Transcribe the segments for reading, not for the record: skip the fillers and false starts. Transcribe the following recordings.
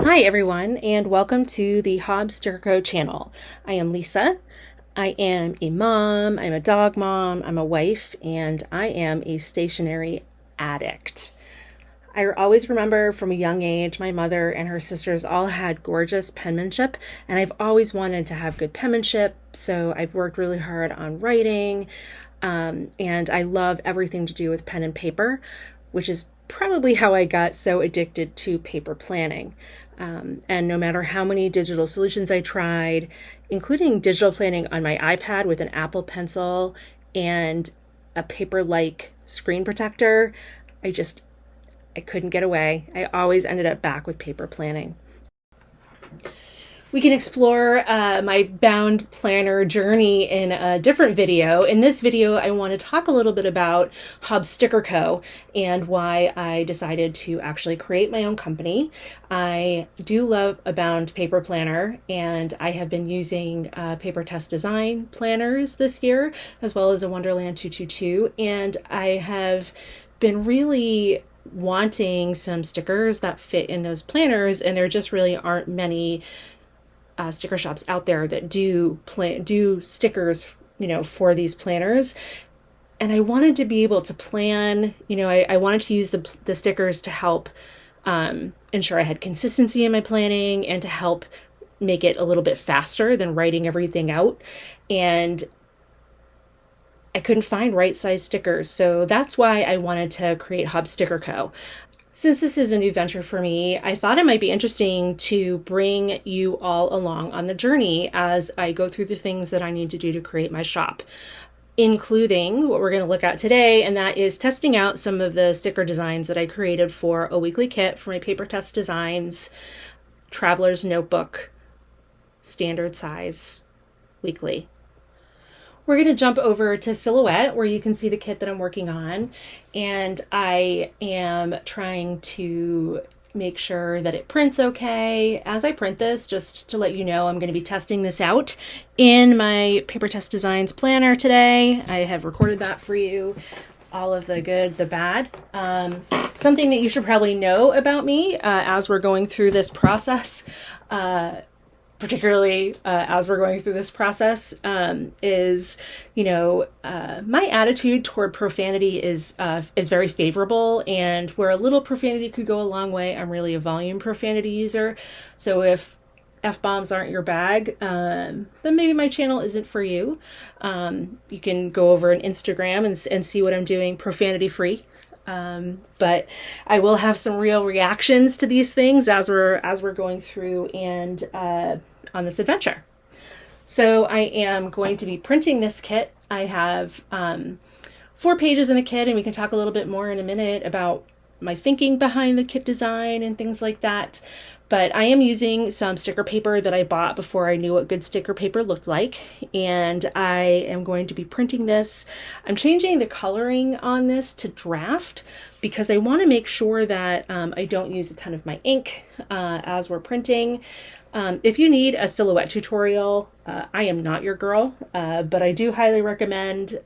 Hi everyone, and welcome to the Hobbs Sticker Co channel. I am Lisa. I am a mom, I'm a dog mom, I'm a wife, and I am a stationery addict. I always remember from a young age, my mother and her sisters all had gorgeous penmanship, and I've always wanted to have good penmanship, so I've worked really hard on writing, and I love everything to do with pen and paper, which is probably how I got so addicted to paper planning. And no matter how many digital solutions I tried, including digital planning on my iPad with an Apple Pencil and a paper-like screen protector, I couldn't get away. I always ended up back with paper planning. We can explore my bound planner journey in a different video. In this video, I want to talk a little bit about Hobbs Sticker Co. and why I decided to actually create my own company. I do love a bound paper planner, and I have been using Paper Test Design planners this year, as well as a Wonderland 222, and I have been really wanting some stickers that fit in those planners, and there just really aren't many sticker shops out there that do stickers, for these planners. And I wanted to be able to plan, I wanted to use the stickers to help ensure I had consistency in my planning and to help make it a little bit faster than writing everything out. And I couldn't find right size stickers. So that's why I wanted to create Hobbs Sticker Co. Since this is a new venture for me, I thought it might be interesting to bring you all along on the journey as I go through the things that I need to do to create my shop, including what we're going to look at today, and that is testing out some of the sticker designs that I created for a weekly kit for my Paper Test Designs Traveler's Notebook standard size weekly. We're going to jump over to Silhouette, where you can see the kit that I'm working on, and I am trying to make sure that it prints okay. As I print this, just to let you know, I'm going to be testing this out in my Paper Test Designs planner today. I have recorded that for you, all of the good, the bad. Something that you should probably know about me as we're going through this process, particularly as we're going through this process, is, my attitude toward profanity is very favorable, and where a little profanity could go a long way, I'm really a volume profanity user. So if F-bombs aren't your bag, then maybe my channel isn't for you. You can go over on Instagram and see what I'm doing profanity free. But I will have some real reactions to these things as we're going through and on this adventure. So I am going to be printing this kit. I have 4 pages in the kit, and we can talk a little bit more in a minute about my thinking behind the kit design and things like that. But I am using some sticker paper that I bought before I knew what good sticker paper looked like, and I am going to be printing this. I'm changing the coloring on this to draft because I want to make sure that I don't use a ton of my ink as we're printing. If you need a Silhouette tutorial, I am not your girl, but I do highly recommend.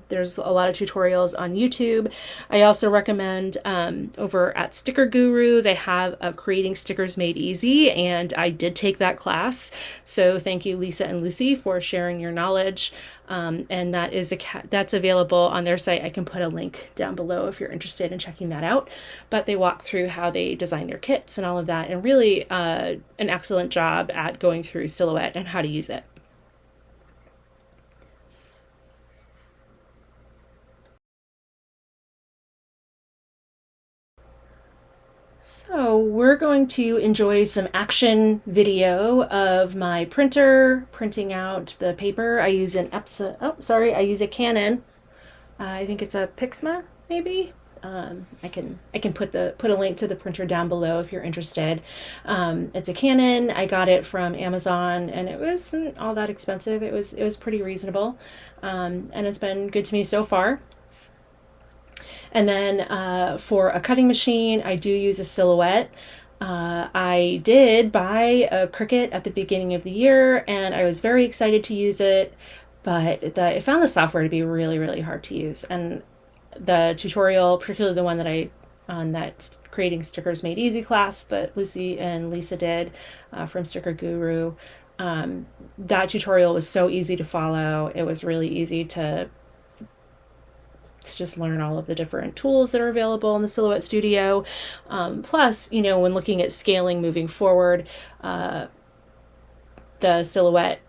There's a lot of tutorials on YouTube. I also recommend over at Sticker Guru, they have a Creating Stickers Made Easy, and I did take that class. So thank you, Lisa and Lucy, for sharing your knowledge. And that's available on their site. I can put a link down below if you're interested in checking that out. But they walk through how they design their kits and all of that, and really an excellent job at going through Silhouette and how to use it. So we're going to enjoy some action video of my printer printing out the paper. I use I use a Canon. I think it's a Pixma, maybe. I can put a link to the printer down below if you're interested. It's a Canon. I got it from Amazon, and it wasn't all that expensive. It was pretty reasonable, and it's been good to me so far. And then for a cutting machine, I do use a Silhouette. I did buy a Cricut at the beginning of the year, and I was very excited to use it, but I found the software to be really, really hard to use. And the tutorial, particularly the one that I on that Creating Stickers Made Easy class that Lucy and Lisa did from Sticker Guru. That tutorial was so easy to follow. It was really easy to just learn all of the different tools that are available in the Silhouette Studio. Plus, when looking at scaling moving forward, the Silhouette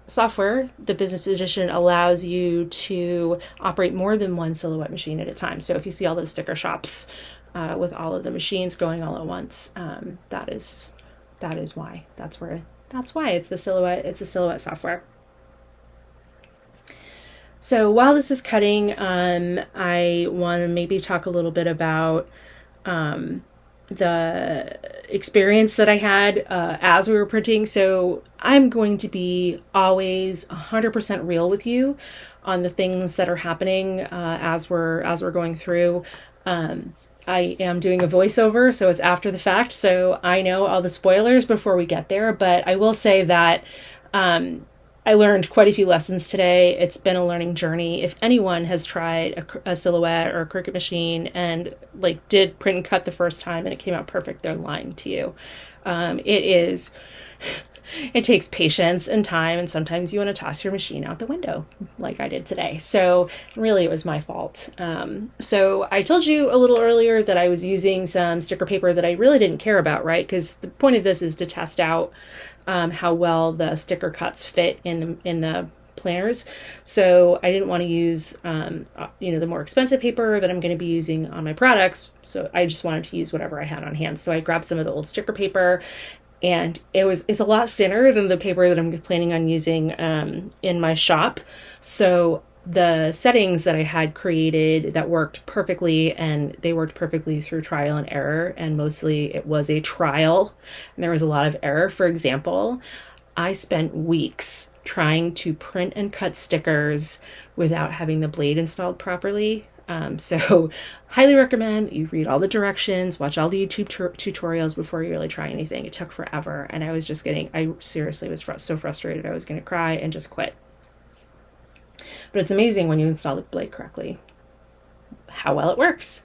software, the Business Edition, allows you to operate more than one Silhouette machine at a time. So if you see all those sticker shops with all of the machines going all at once, that is why. That's why it's the Silhouette software. So while this is cutting, I want to maybe talk a little bit about the experience that I had as we were printing. So I'm going to be always 100% real with you on the things that are happening as we're going through. I am doing a voiceover, so it's after the fact, so I know all the spoilers before we get there, but I will say that I learned quite a few lessons today. It's been a learning journey. If anyone has tried a Silhouette or a Cricut machine and did print and cut the first time and it came out perfect, they're lying to you. It takes patience and time, and sometimes you want to toss your machine out the window like I did today. So really it was my fault. So I told you a little earlier that I was using some sticker paper that I really didn't care about, right? Because the point of this is to test out how well the sticker cuts fit in the planners. So I didn't want to use the more expensive paper that I'm going to be using on my products. So I just wanted to use whatever I had on hand. So I grabbed some of the old sticker paper, and it's a lot thinner than the paper that I'm planning on using in my shop. So the settings that I had created that worked perfectly, and they worked perfectly through trial and error, and mostly it was a trial and there was a lot of error. For example, I spent weeks trying to print and cut stickers without having the blade installed properly. So highly recommend that you read all the directions, watch all the YouTube tutorials before you really try anything. It took forever, and I seriously was so frustrated I was going to cry and just quit. But it's amazing when you install the blade correctly, how well it works.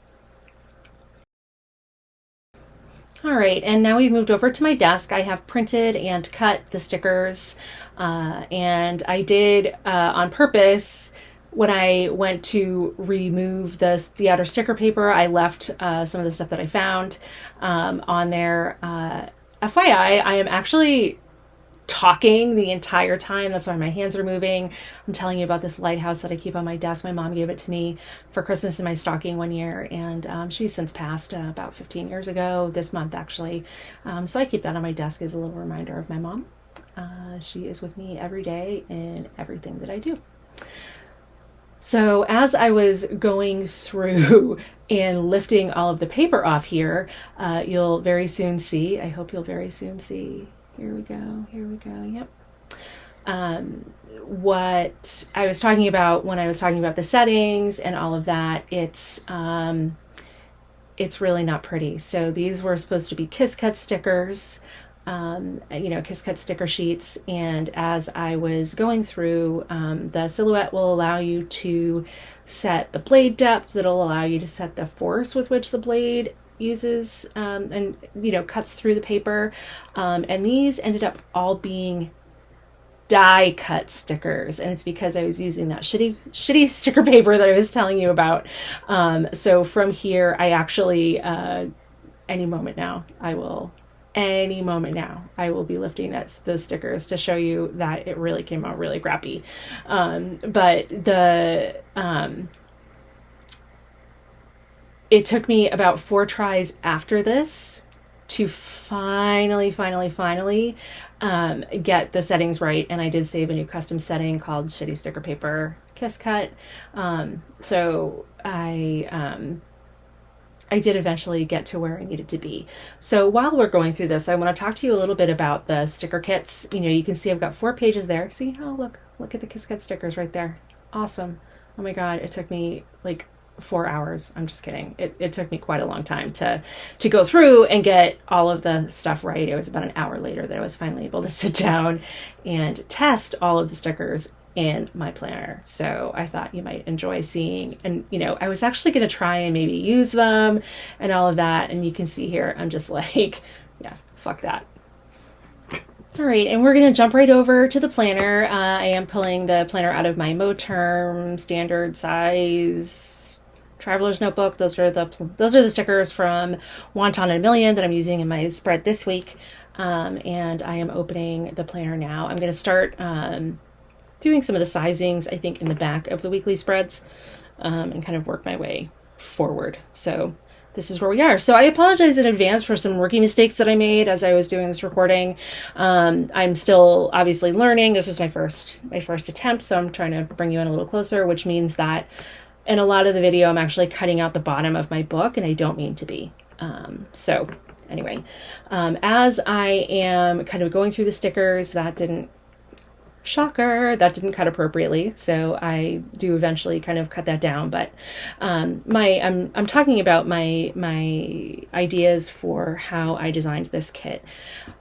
All right, and now we've moved over to my desk. I have printed and cut the stickers, and I did on purpose. When I went to remove the outer sticker paper, I left some of the stuff that I found on there. FYI, I am actually talking the entire time. That's why my hands are moving. I'm telling you about this lighthouse that I keep on my desk. My mom gave it to me for Christmas in my stocking one year, and she's since passed about 15 years ago, this month actually. So I keep that on my desk as a little reminder of my mom. She is with me every day in everything that I do. So as I was going through and lifting all of the paper off here, you'll very soon see, I hope you'll very soon see, here we go, yep. What I was talking about when I was talking about the settings and all of that, it's really not pretty. So these were supposed to be Kiss Cut stickers, Kiss Cut sticker sheets. And as I was going through, the Silhouette will allow you to set the blade depth. It'll allow you to set the force with which the blade uses and cuts through the paper. And these ended up all being die cut stickers, and it's because I was using that shitty sticker paper that I was telling you about. So from here, I actually any moment now I will be lifting those stickers to show you that it really came out really crappy. But it took me about 4 tries after this to finally get the settings right. And I did save a new custom setting called Shitty Sticker Paper Kiss Cut. So I did eventually get to where I needed to be. So while we're going through this, I want to talk to you a little bit about the sticker kits. You can see I've got 4 pages there. See? Oh, look at the Kiss Cut stickers right there. Awesome. Oh my God, it took me 4 hours. I'm just kidding. It took me quite a long time to go through and get all of the stuff right. It was about an hour later that I was finally able to sit down and test all of the stickers in my planner. So I thought you might enjoy seeing, and I was actually going to try and maybe use them and all of that. And you can see here, I'm just like, yeah, fuck that. All right, and we're going to jump right over to the planner. I am pulling the planner out of my Moterm standard size traveler's notebook. Those are the stickers from Wonton and a Million that I'm using in my spread this week. And I am opening the planner now. I'm going to start doing some of the sizings, I think, in the back of the weekly spreads, and kind of work my way forward. So this is where we are. So I apologize in advance for some rookie mistakes that I made as I was doing this recording. I'm still obviously learning. This is my first attempt, so I'm trying to bring you in a little closer, which means that in a lot of the video, I'm actually cutting out the bottom of my book, and I don't mean to be. So anyway, as I am kind of going through the stickers, that didn't cut appropriately, so I do eventually kind of cut that down. But I'm talking about my ideas for how I designed this kit.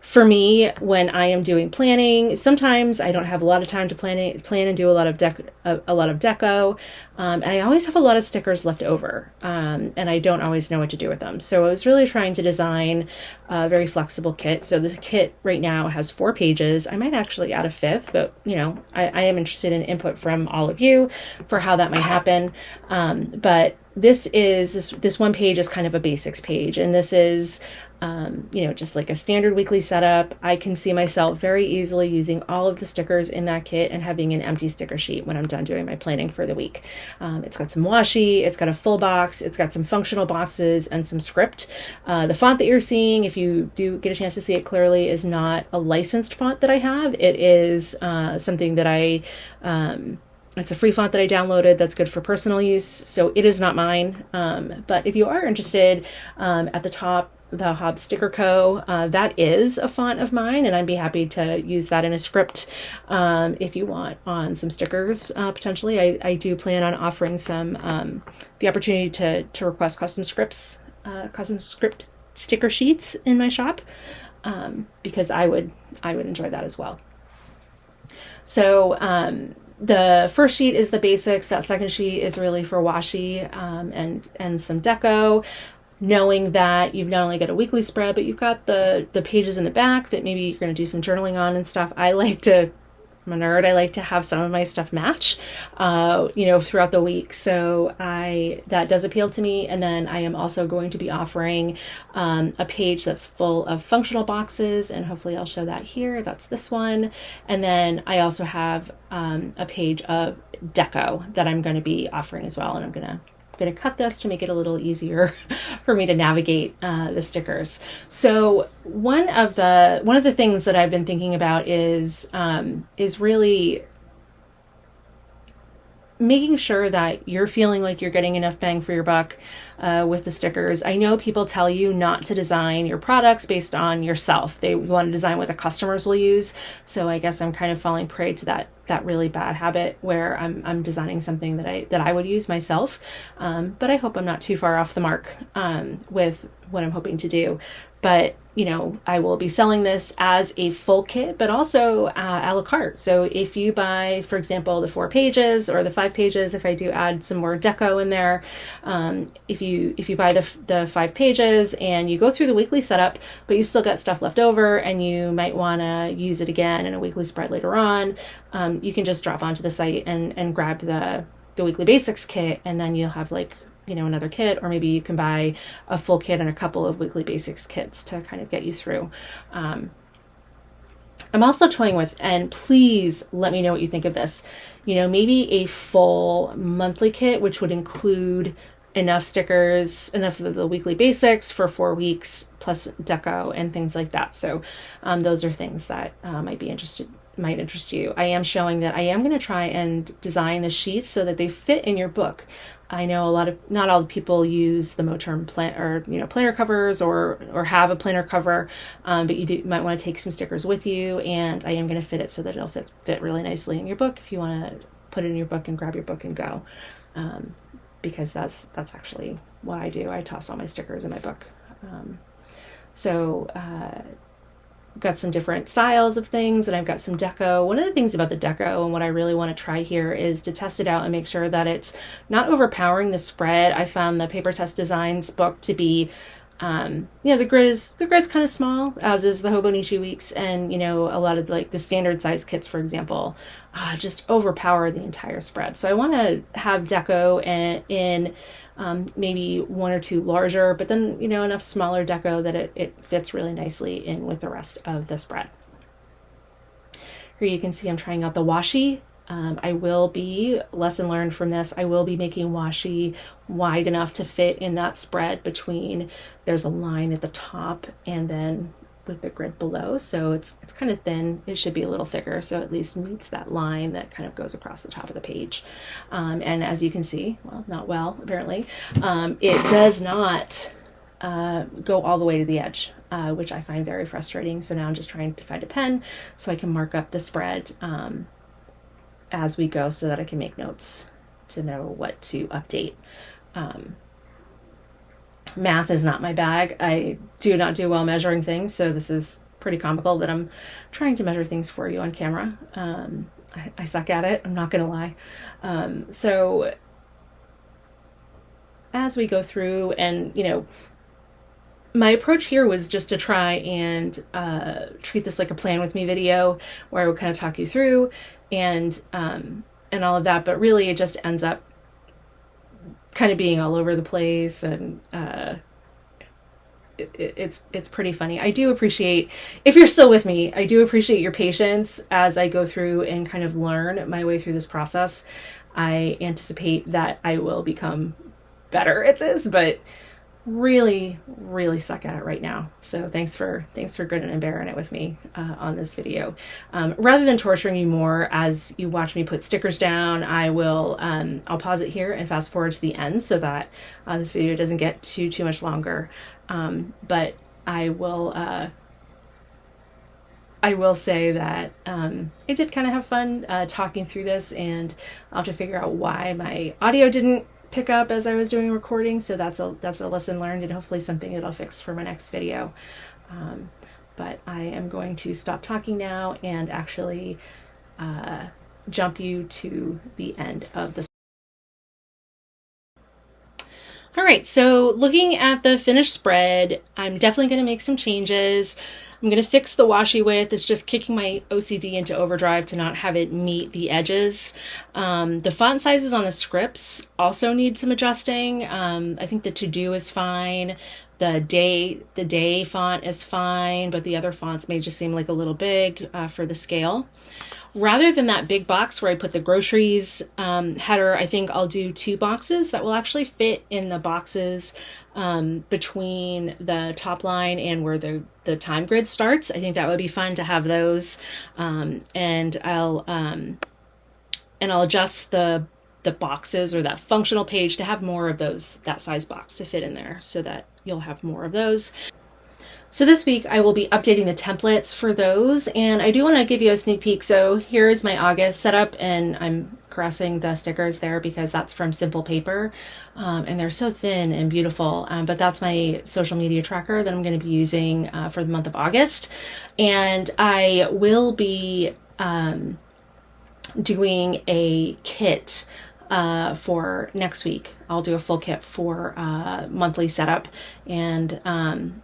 For me, when I am doing planning, sometimes I don't have a lot of time to plan and do a lot of deco. And I always have a lot of stickers left over, and I don't always know what to do with them. So I was really trying to design a very flexible kit. So the kit right now has 4 pages. I might actually add a 5th, but I am interested in input from all of you for how that might happen. But this one page is kind of a basics page, and this is just like a standard weekly setup. I can see myself very easily using all of the stickers in that kit and having an empty sticker sheet when I'm done doing my planning for the week. It's got some washi, it's got a full box, it's got some functional boxes and some script. The font that you're seeing, if you do get a chance to see it clearly, is not a licensed font that I have. It is something that it's a free font that I downloaded that's good for personal use, so it is not mine. But if you are interested, at the top, the Hob Sticker Co. That is a font of mine, and I'd be happy to use that in a script if you want on some stickers. Potentially, I do plan on offering some the opportunity to request custom script sticker sheets in my shop, because I would enjoy that as well. So the first sheet is the basics. That second sheet is really for washi and some deco. Knowing that you've not only got a weekly spread, but you've got the pages in the back that maybe you're going to do some journaling on and stuff. I'm a nerd. I like to have some of my stuff match, throughout the week. So that does appeal to me. And then I am also going to be offering a page that's full of functional boxes, and hopefully I'll show that here. That's this one. And then I also have a page of deco that I'm going to be offering as well. And I'm going to cut this to make it a little easier for me to navigate the stickers. So one of the things that I've been thinking about is really making sure that you're feeling like you're getting enough bang for your buck with the stickers. I know people tell you not to design your products based on yourself. They want to design what the customers will use. So I guess I'm kind of falling prey to that really bad habit where I'm designing something that I would use myself. But I hope I'm not too far off the mark with what I'm hoping to do. But I will be selling this as a full kit, but also a la carte. So if you buy, for example, the 4 pages or the 5 pages, if I do add some more deco in there, if you buy the 5 pages and you go through the weekly setup, but you still got stuff left over and you might want to use it again in a weekly spread later on, you can just drop onto the site and grab the weekly basics kit, and then you'll have another kit, or maybe you can buy a full kit and a couple of weekly basics kits to kind of get you through. I'm also toying with, and please let me know what you think of this, maybe a full monthly kit, which would include enough stickers, enough of the weekly basics for 4 weeks, plus deco and things like that. So those are things that might interest you. I am showing that I am going to try and design the sheets so that they fit in your book. I know not all the people use the Moterm planner covers or have a planner cover, but you might want to take some stickers with you, and I am going to fit it so that it'll fit really nicely in your book if you want to put it in your book and grab your book and go, because that's actually what I do. I toss all my stickers in my book. So got some different styles of things, and I've got some deco. One of the things about the deco and what I really want to try here is to test it out and make sure that it's not overpowering the spread. I found the Paper Test Designs book to be, the grid is kind of small, as is the Hobonichi Weeks, and a lot of like the standard size kits, for example, just overpower the entire spread. So I want to have deco in maybe one or two larger, but then enough smaller deco that it fits really nicely in with the rest of the spread. Here you can see I'm trying out the washi. I will be, lesson learned from this, I will be making washi wide enough to fit in that spread between, there's a line at the top and then with the grid below. So it's kind of thin. It should be a little thicker, so at least meets that line that kind of goes across the top of the page. And as you can see, well, not well, apparently, it does not go all the way to the edge, which I find very frustrating. So now I'm just trying to find a pen so I can mark up the spread as we go, so that I can make notes to know what to update. Math is not my bag. I do not do well measuring things, so this is pretty comical that I'm trying to measure things for you on camera. I suck at it, I'm not gonna lie. So as we go through, and my approach here was just to try and treat this like a plan with me video, where I would kind of talk you through and all of that, but really it just ends up kind of being all over the place, and it's pretty funny. I do appreciate, if you're still with me, I do appreciate your patience as I go through and kind of learn my way through this process. I anticipate that I will become better at this, but really suck at it right now. So thanks for grinning and bearing it with me on this video. Rather than torturing you more as you watch me put stickers down, I'll pause it here and fast forward to the end so that this video doesn't get too much longer. But I will say that I did kind of have fun talking through this, and I'll have to figure out why my audio didn't pick up as I was doing recording. So that's a lesson learned, and hopefully something that I'll fix for my next video. But I am going to stop talking now and actually jump you to the end of this. All right, so looking at the finished spread, I'm definitely going to make some changes. I'm going to fix the washi width. It's just kicking my OCD into overdrive to not have it meet the edges. The font sizes on the scripts also need some adjusting. I think the to-do is fine. The day font is fine, but the other fonts may just seem like a little big for the scale. Rather than that big box where I put the groceries header, I think I'll do two boxes that will actually fit in the boxes between the top line and where the time grid starts. I think that would be fun to have those, and I'll adjust the boxes or that functional page to have more of that size box to fit in there, so that you'll have more of those. So this week I will be updating the templates for those, and I do want to give you a sneak peek. So here is my August setup, and I'm caressing the stickers there because that's from Simple Paper, and they're so thin and beautiful, but that's my social media tracker that I'm going to be using for the month of August. And I will be doing a kit for next week. I'll do a full kit for monthly setup, and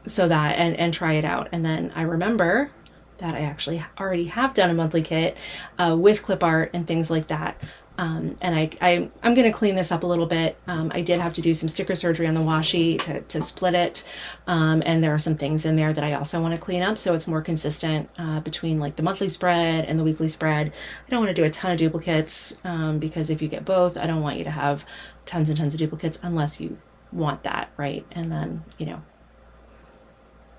so that and try it out. And then I remember that I actually already have done a monthly kit with clip art and things like that. And I'm going to clean this up a little bit. I did have to do some sticker surgery on the washi to split it. And there are some things in there that I also want to clean up, so it's more consistent between like the monthly spread and the weekly spread. I don't want to do a ton of duplicates because if you get both, I don't want you to have tons and tons of duplicates unless you want that, right? And then,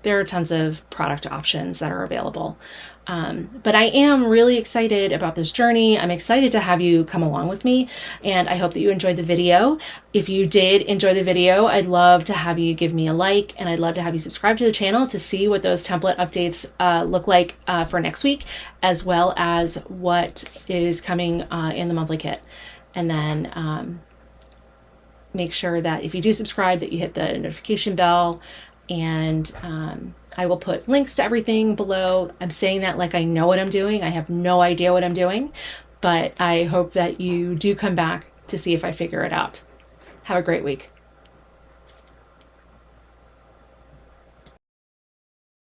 there are tons of product options that are available. But I am really excited about this journey. I'm excited to have you come along with me, and I hope that you enjoyed the video. If you did enjoy the video, I'd love to have you give me a like, and I'd love to have you subscribe to the channel to see what those template updates look like for next week, as well as what is coming in the monthly kit. And then make sure that if you do subscribe, that you hit the notification bell And I will put links to everything below. I'm saying that like I know what I'm doing. I have no idea what I'm doing, but I hope that you do come back to see if I figure it out. Have a great week.